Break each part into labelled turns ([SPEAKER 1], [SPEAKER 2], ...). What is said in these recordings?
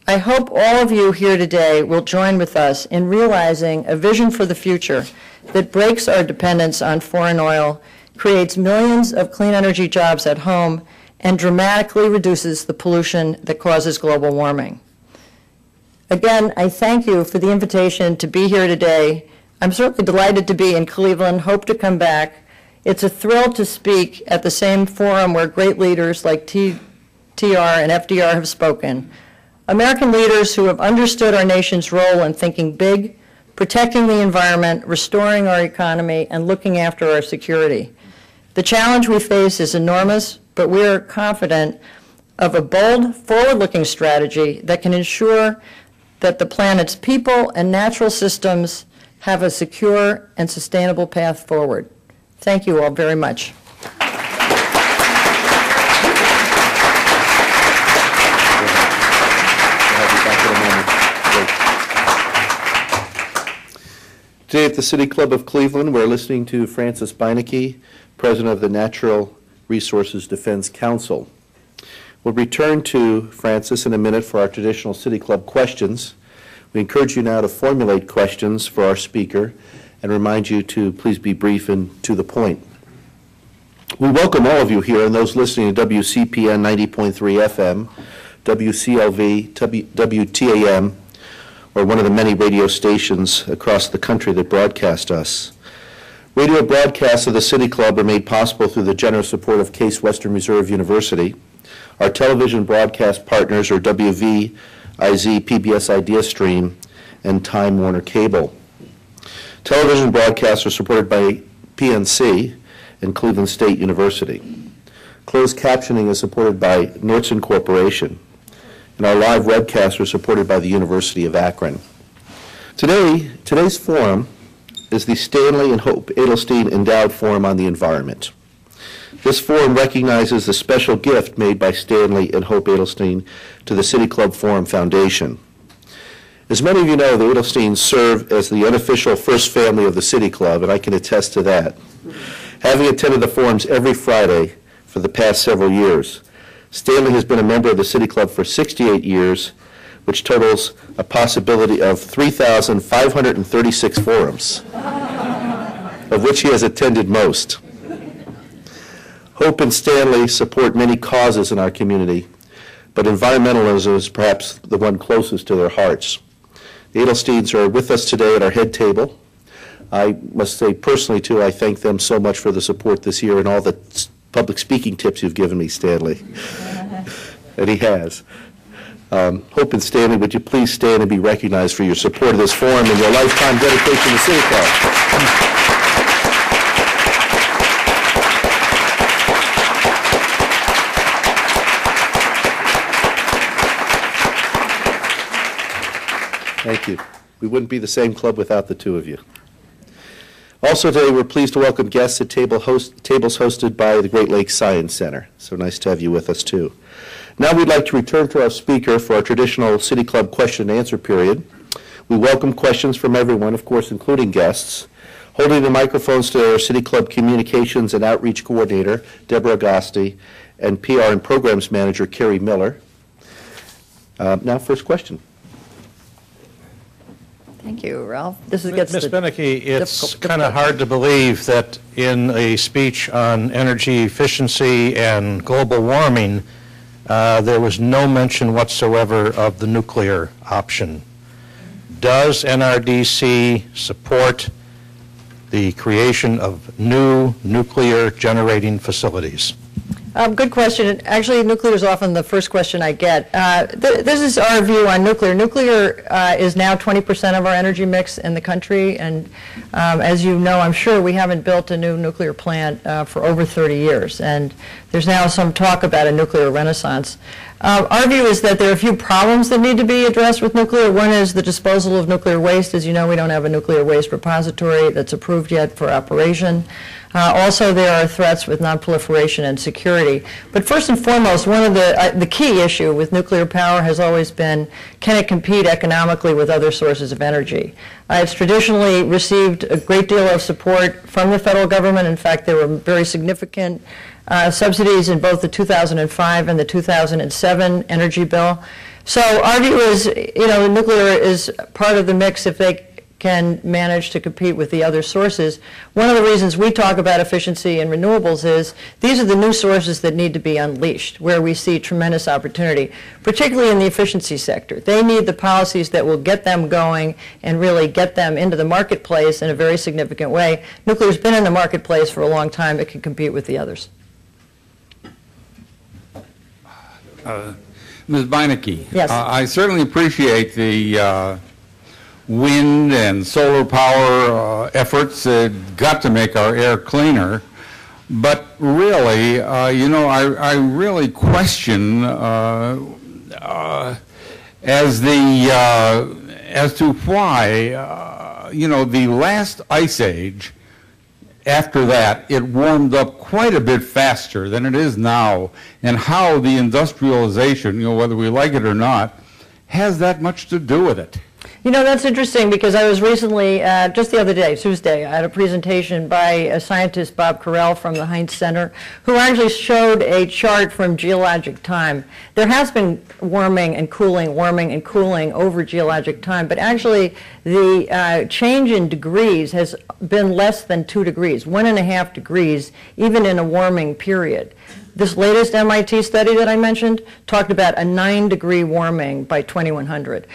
[SPEAKER 1] I hope all of you here today will join with us in realizing a vision for the future that breaks our dependence on foreign oil, creates millions of clean energy jobs at home, and dramatically reduces the pollution that causes global warming. Again, I thank you for the invitation to be here today. I'm certainly delighted to be in Cleveland, hope to come back. It's a thrill to speak at the same forum where great leaders like TR and FDR have spoken. American leaders who have understood our nation's role in thinking big, protecting the environment, restoring our economy, and looking after our security. The challenge we face is enormous, but we are confident of a bold, forward-looking strategy that can ensure that the planet's people and natural systems have a secure and sustainable path forward. Thank you all very much.
[SPEAKER 2] Today at the City Club of Cleveland, we're listening to Francis Beinecke, President of the Natural Resources Defense Council. We'll return to Francis in a minute for our traditional City Club questions. We encourage you now to formulate questions for our speaker and remind you to please be brief and to the point. We welcome all of you here and those listening to WCPN 90.3 FM, WCLV, WTAM, or one of the many radio stations across the country that broadcast us. Radio broadcasts of the City Club are made possible through the generous support of Case Western Reserve University. Our television broadcast partners are WVIZ, PBS Idea Stream, and Time Warner Cable. Television broadcasts are supported by PNC and Cleveland State University. Closed captioning is supported by Nordson Corporation, and our live webcasts are supported by the University of Akron. Today's forum is the Stanley and Hope Edelstein Endowed Forum on the Environment. This forum recognizes the special gift made by Stanley and Hope Edelstein to the City Club Forum Foundation. As many of you know, the Edelsteins serve as the unofficial first family of the City Club, and I can attest to that. Having attended the forums every Friday for the past several years, Stanley has been a member of the City Club for 68 years, which totals a possibility of 3,536 forums, of which he has attended most. Hope and Stanley support many causes in our community, but environmentalism is perhaps the one closest to their hearts. The Edelsteins are with us today at our head table. I must say personally, too, I thank them so much for the support this year and all the public speaking tips you've given me, Stanley. And he has. Hope and Stanley, would you please stand and be recognized for your support of this forum and your lifetime dedication to the City Club. Thank you. We wouldn't be the same club without the two of you. Also today, we're pleased to welcome guests at tables hosted by the Great Lakes Science Center. So nice to have you with us, too. Now we'd like to return to our speaker for our traditional City Club question and answer period. We welcome questions from everyone, of course, including guests. Holding the microphones to our City Club Communications and Outreach Coordinator, Deborah Agosti, and PR and Programs Manager, Carrie Miller. Now, first question.
[SPEAKER 1] Thank you, Ralph.
[SPEAKER 3] Ms. Beinecke, it's kind of hard to believe that in a speech on energy efficiency and global warming, there was no mention whatsoever of the nuclear option. Does NRDC support the creation of new nuclear generating facilities?
[SPEAKER 1] Good question. Actually, nuclear is often the first question I get. This is our view on nuclear. Nuclear is now 20% of our energy mix in the country, and as you know, I'm sure we haven't built a new nuclear plant for over 30 years, and there's now some talk about a nuclear renaissance. Our view is that there are a few problems that need to be addressed with nuclear. One is the disposal of nuclear waste. As you know, we don't have a nuclear waste repository that's approved yet for operation. Also, there are threats with nonproliferation and security. But first and foremost, one of the key issue with nuclear power has always been, can it compete economically with other sources of energy? It's traditionally received a great deal of support from the federal government. In fact, there were very significant subsidies in both the 2005 and the 2007 energy bill. So our view is, nuclear is part of the mix if they can manage to compete with the other sources. One of the reasons we talk about efficiency and renewables is these are the new sources that need to be unleashed, where we see tremendous opportunity, particularly in the efficiency sector. They need the policies that will get them going and really get them into the marketplace in a very significant way. Nuclear's been in the marketplace for a long time. It can compete with the others.
[SPEAKER 4] Ms. Beinecke,
[SPEAKER 1] yes.
[SPEAKER 4] I certainly appreciate the wind and solar power efforts that got to make our air cleaner, but really, I really question as to why, the last ice age, after that, it warmed up quite a bit faster than it is now, and how the industrialization, whether we like it or not, has that much to do with it.
[SPEAKER 1] That's interesting because I was recently, just the other day, Tuesday, I had a presentation by a scientist, Bob Carell from the Heinz Center, who actually showed a chart from geologic time. There has been warming and cooling over geologic time, but actually the change in degrees has been less than 2 degrees, 1.5 degrees, even in a warming period. This latest MIT study that I mentioned talked about a 9-degree warming by 2100.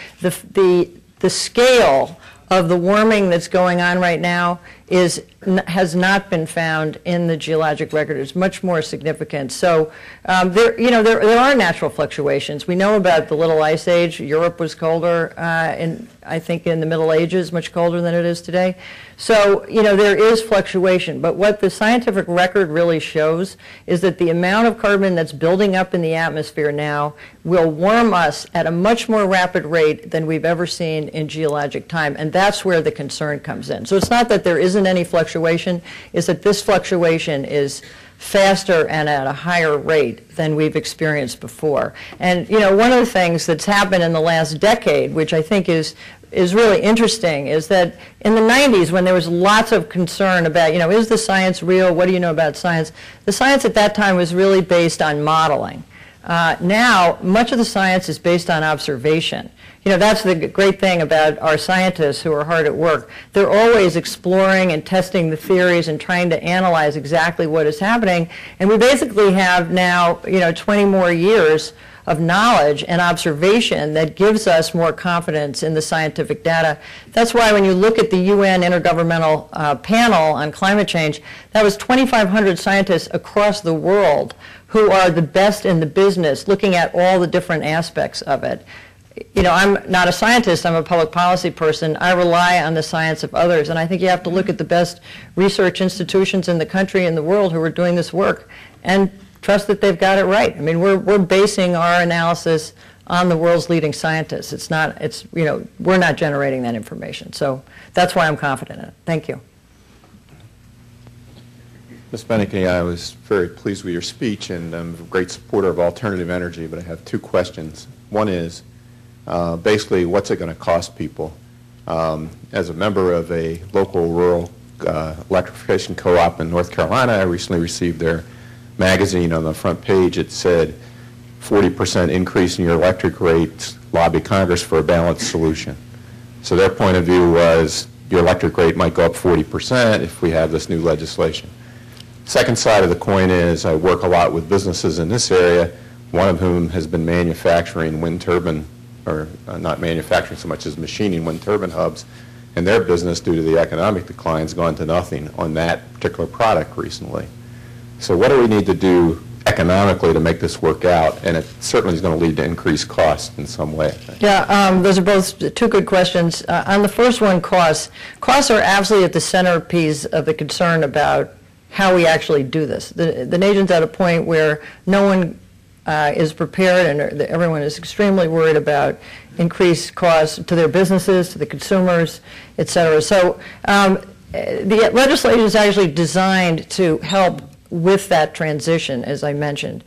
[SPEAKER 1] The scale of the warming that's going on right now has not been found in the geologic record. It's much more significant. So there are natural fluctuations. We know about the Little Ice Age. Europe was colder, I think in the Middle Ages, much colder than it is today. So, there is fluctuation. But what the scientific record really shows is that the amount of carbon that's building up in the atmosphere now will warm us at a much more rapid rate than we've ever seen in geologic time. And that's where the concern comes in. So it's not that there isn't any fluctuation, it's that this fluctuation is faster and at a higher rate than we've experienced before. And one of the things that's happened in the last decade, which I think is really interesting, is that in the 90s, when there was lots of concern about, is the science real? What do you know about science? The science at that time was really based on modeling. Now, much of the science is based on observation. That's the great thing about our scientists who are hard at work. They're always exploring and testing the theories and trying to analyze exactly what is happening. And we basically have now, 20 more years of knowledge and observation that gives us more confidence in the scientific data. That's why when you look at the UN Intergovernmental Panel on Climate Change, that was 2,500 scientists across the world who are the best in the business, looking at all the different aspects of it. I'm not a scientist, I'm a public policy person. I rely on the science of others, and I think you have to look at the best research institutions in the country and the world who are doing this work and trust that they've got it right. I mean, we're basing our analysis on the world's leading scientists. We're not generating that information. So that's why I'm confident in it. Thank you.
[SPEAKER 5] Ms. Beinecke, I was very pleased with your speech, and I'm a great supporter of alternative energy, but I have 2 questions. One is, basically, what's it going to cost people? As a member of a local rural electrification co-op in North Carolina, I recently received their magazine. On the front page. It said 40% increase in your electric rates, lobby Congress for a balanced solution. So their point of view was your electric rate might go up 40% if we have this new legislation. Second side of the coin is I work a lot with businesses in this area, one of whom has been manufacturing wind turbine, or not manufacturing so much as machining wind turbine hubs, and their business, due to the economic decline, has gone to nothing on that particular product recently. So what do we need to do economically to make this work out? And it certainly is going to lead to increased costs in some way, I think.
[SPEAKER 1] Yeah, those are both 2 good questions. On the first one, costs are absolutely at the centerpiece of the concern about how we actually do this. The nation's at a point where no one is prepared, and everyone is extremely worried about increased costs to their businesses, to the consumers, et cetera. So the legislation is actually designed to help with that transition, as I mentioned.